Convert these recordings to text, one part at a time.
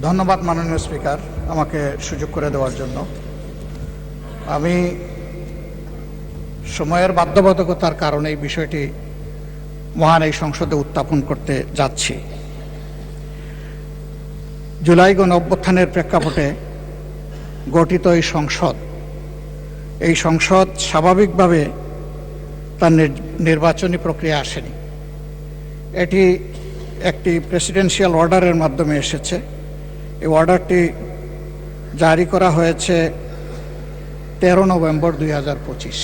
ধন্যবাদ মাননীয় স্পিকার, আমাকে সুযোগ করে দেওয়ার জন্য। আমি সময়ের বাধ্যবাধকতার কারণে এই বিষয়টি মহান এই সংসদে উত্থাপন করতে যাচ্ছি। জুলাই গণ অভ্যুত্থানের প্রেক্ষাপটে গঠিত এই সংসদ স্বাভাবিকভাবে তার নির্বাচনী প্রক্রিয়া আসেনি। এটি একটি প্রেসিডেন্সিয়াল অর্ডারের মাধ্যমে এসেছে। এই অর্ডারটি জারি করা হয়েছে 13 নভেম্বর 2025।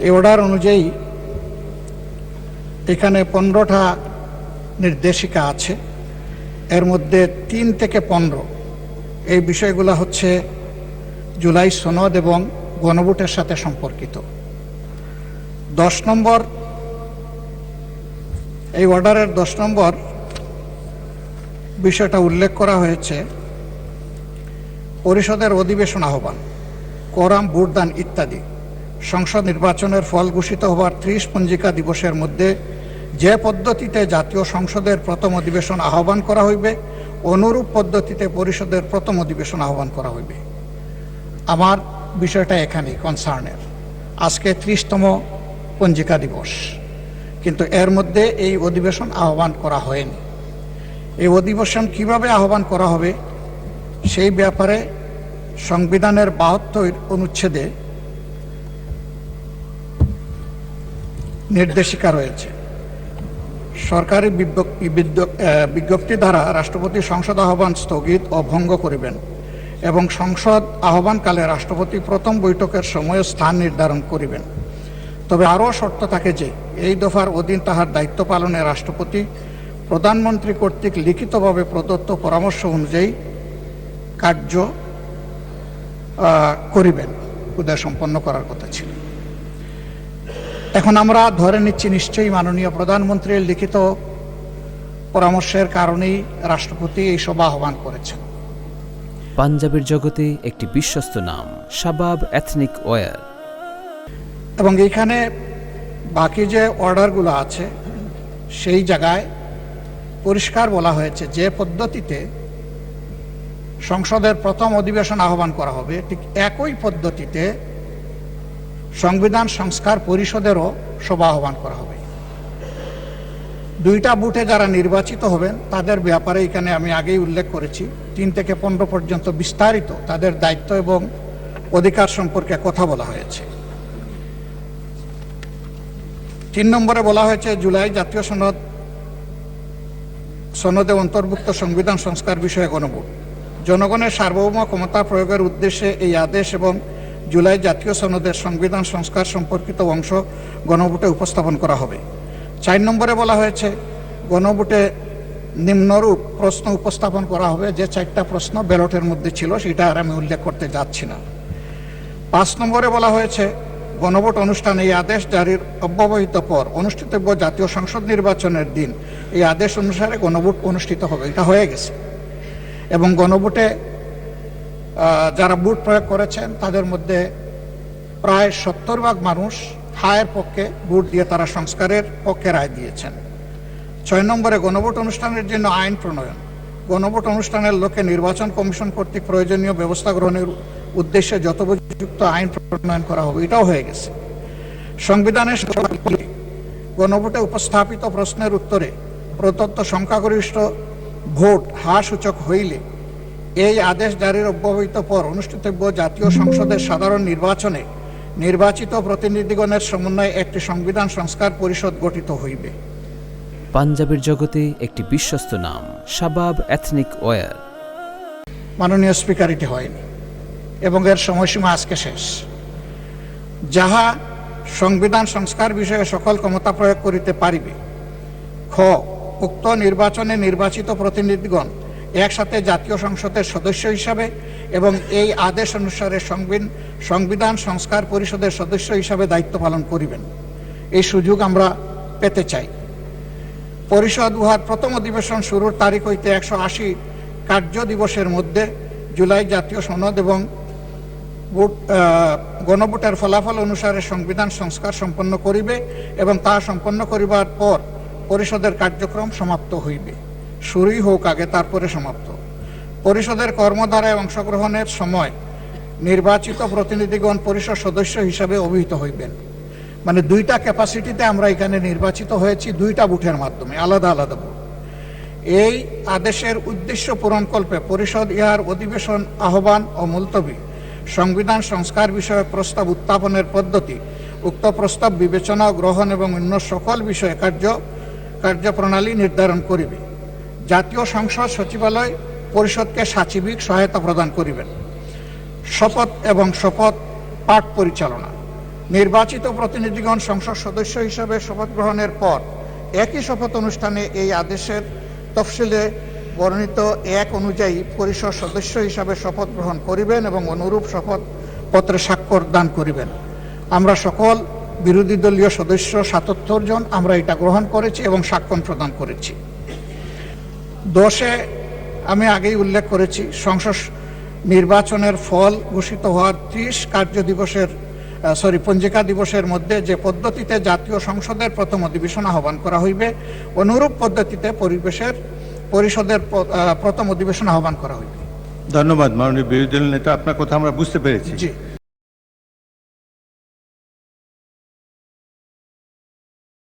এই অর্ডার অনুযায়ী এখানে 15টা নির্দেশিকা আছে। এর মধ্যে 3 থেকে 15 এই বিষয়গুলো হচ্ছে জুলাই সনদ এবং গণভোটের সাথে সম্পর্কিত। 10 নম্বর এই অর্ডারের 10 নম্বর বিষয়টা উল্লেখ করা হয়েছে পরিষদের অধিবেশন আহ্বান, কোরাম, ভোটদান ইত্যাদি সংসদ নির্বাচনের ফল ঘোষিত হবার 30 পঞ্জিকা দিবসের মধ্যে যে পদ্ধতিতে জাতীয় সংসদের প্রথম অধিবেশন আহ্বান করা হইবে, অনুরূপ পদ্ধতিতে পরিষদের প্রথম অধিবেশন আহ্বান করা হইবে। আমার বিষয়টা এখানেই কনসার্নের। আজকে 30তম পঞ্জিকা দিবস, কিন্তু এর মধ্যে এই অধিবেশন আহ্বান করা হয়নি। এই অধিবেশন কিভাবে আহ্বান করা হবে সেই ব্যাপারে সংবিধানের 72 অনুচ্ছেদে নির্দেশিকা রয়েছে। সরকারি বিজ্ঞপ্তি দ্বারা রাষ্ট্রপতি সংসদ আহ্বান স্থগিত ও ভঙ্গ করিবেন এবং সংসদ আহ্বানকালে রাষ্ট্রপতি প্রথম বৈঠকের সময় স্থান নির্ধারণ করিবেন। তবে আরও শর্ত থাকে যে এই দফার অধীন তাহার দায়িত্ব পালনে রাষ্ট্রপতি প্রধানমন্ত্রী কর্তৃক লিখিতভাবে প্রদত্ত পরামর্শ অনুযায়ী কার্য করিবেন। উদয় সম্পন্ন করার কথা ছিল। এখন আমরা ধরে নিচ্ছি নিশ্চয়ই মাননীয় প্রধানমন্ত্রীর লিখিত পরামর্শের কারণেই রাষ্ট্রপতি এই সভা আহ্বান করেছেন। পাঞ্জাবের জগতে একটি বিশ্বস্ত নাম, শাবাব এথনিক ওয়্যার। এবং এইখানে বাকি যে অর্ডারগুলো আছে সেই জায়গায় পরিষ্কার বলা হয়েছে যে পদ্ধতিতে সংসদের প্রথম অধিবেশন আহ্বান করা হবে, ঠিক একই পদ্ধতিতে সংবিধান সংস্কার পরিষদেরও সভা আহ্বান করা হবে। 2টা বুথে যারা নির্বাচিত হবেন তাদের ব্যাপারে এখানে আমি আগেই উল্লেখ করেছি। 3 থেকে 15 পর্যন্ত বিস্তারিত তাদের দায়িত্ব এবং অধিকার সম্পর্কে কথা বলা হয়েছে। 3 নম্বরে বলা হয়েছে জুলাই জাতীয় সনদে অন্তর্ভুক্ত সংবিধান সংস্কার বিষয়ে গণভোট। জনগণের সার্বভৌম ক্ষমতা প্রয়োগের উদ্দেশ্যে এই আদেশ এবং জুলাই জাতীয় সনদের সংবিধান সংস্কার সম্পর্কিত অংশ গণভোটে উপস্থাপন করা হবে। 4 নম্বরে বলা হয়েছে গণভোটে নিম্নরূপ প্রশ্ন উপস্থাপন করা হবে। যে 4টা প্রশ্ন ব্যালটের মধ্যে ছিল সেটা আর আমি উল্লেখ করতে যাচ্ছি না। 5 নম্বরে বলা হয়েছে গণভোট অনুষ্ঠানে এই আদেশ জারির অব্যবহিত পর অনুষ্ঠিতব্য জাতীয় সংসদ নির্বাচনের দিন এই আদেশ অনুসারে গণভোট অনুষ্ঠিত হবে। এটা হয়ে গেছে। এবং গণভোটে যারা ভোট প্রয়োগ করেছেন তাদের মধ্যে প্রায় 70% মানুষ হায়ের পক্ষে ভোট দিয়ে তারা সংস্কারের পক্ষে রায় দিয়েছেন। 6 নম্বরে গণভোট অনুষ্ঠানের জন্য আইন প্রণয়ন। গণভোট অনুষ্ঠানের লক্ষ্যে নির্বাচন কমিশন কর্তৃক প্রয়োজনীয় ব্যবস্থা গ্রহণের উদ্দেশ্যে যথোপযুক্ত আইন প্রণয়ন করা হবে। এটাও হয়ে গেছে। সংবিধানের গণভোটে উপস্থাপিত প্রশ্নের উত্তরে প্রদত্ত সংখ্যাগরিষ্ঠ ভোট হ্রাস সূচক হইলে এই আদেশ জারির অব্যবহিত পর অনুষ্ঠিতব্য জাতীয় সংসদের সাধারণ নির্বাচনে নির্বাচিত প্রতিনিধিগণের সমন্বয়ে একটি সংবিধান সংস্কার পরিষদ গঠিত হইবে। পাঞ্জাবের জগতে একটি বিশ্বস্ত নাম, শাবাব এথনিক ওয়্যার। মাননীয় স্পিকার, এটি হয়নি এবং এর সময়সীমা আজকে শেষ। যাহা সংবিধান সংস্কার বিষয়ে সকল ক্ষমতা প্রয়োগ করিতে পারিবে। খ, উক্ত নির্বাচনে নির্বাচিত প্রতিনিধিগণ একসাথে জাতীয় সংসদের সদস্য হিসাবে এবং এই আদেশ অনুসারে সংবিধান সংস্কার পরিষদের সদস্য হিসাবে দায়িত্ব পালন করিবেন। এই সুযোগ আমরা পেতে চাই। পরিষদ উহার প্রথম অধিবেশন শুরুর তারিখ হইতে 180 কার্য দিবসের মধ্যে জুলাই জাতীয় সনদ এবং গণভোটের ফলাফল অনুসারে সংবিধান সংস্কার সম্পন্ন করিবে এবং তা সম্পন্ন করিবার পর পরিষদের কার্যক্রম সমাপ্ত হইবে। শুরুই হোক আগে, তারপরে সমাপ্ত। পরিষদের কর্মধারায় অংশগ্রহণের সময় নির্বাচিত প্রতিনিধিগণ পরিষদ সদস্য হিসাবে অভিহিত হইবেন। মানে দুইটা ক্যাপাসিটিতে আমরা এখানে নির্বাচিত হয়েছি, দুইটা বুথের মাধ্যমে, আলাদা আলাদা বুথ। এই আদেশের উদ্দেশ্য পূরণকল্পে পরিষদ ইহার অধিবেশন আহ্বান ও মুলতবি, সংবিধান সংস্কার বিষয়ক প্রস্তাব উত্থাপনের পদ্ধতি, উক্ত প্রস্তাব বিবেচনা গ্রহণ এবং অন্য সকল বিষয়ে কার্যপ্রণালী নির্ধারণ করিবে। জাতীয় সংসদ সচিবালয় পরিষদকে সাচিবিক সহায়তা প্রদান করিবেন। শপথ এবং শপথ পাঠ পরিচালনা। নির্বাচিত প্রতিনিধিগণ সংসদ সদস্য হিসাবে শপথ গ্রহণের পর একই শপথ অনুষ্ঠানে এই আদেশের তফসিলে বর্ণিত এক অনুযায়ী পরিষদ সদস্য হিসাবে শপথ গ্রহণ করিবেন এবং অনুরূপ শপথ পত্রে স্বাক্ষর দান করিবেন। আমরা সকল বিরোধী দলীয় সদস্য ৭৭ জন আমরা এটা গ্রহণ করেছি এবং স্বাক্ষর প্রদান করেছি। 10-এ আমি আগেই উল্লেখ করেছি, সংসদ নির্বাচনের ফল ঘোষিত হওয়ার 30 পঞ্জিকা দিবসের মধ্যে যে পদ্ধতিতে জাতীয় সংসদের প্রথম অধিবেশন আহ্বান করা হইবে, অনুরূপ পদ্ধতিতে পরিষদের প্রথম অধিবেশন আহ্বান করা হইবে। ধন্যবাদ মাননীয় বিরোধী দল নেতা, আপনার কথা আমরা বুঝতে পেরেছি। জি।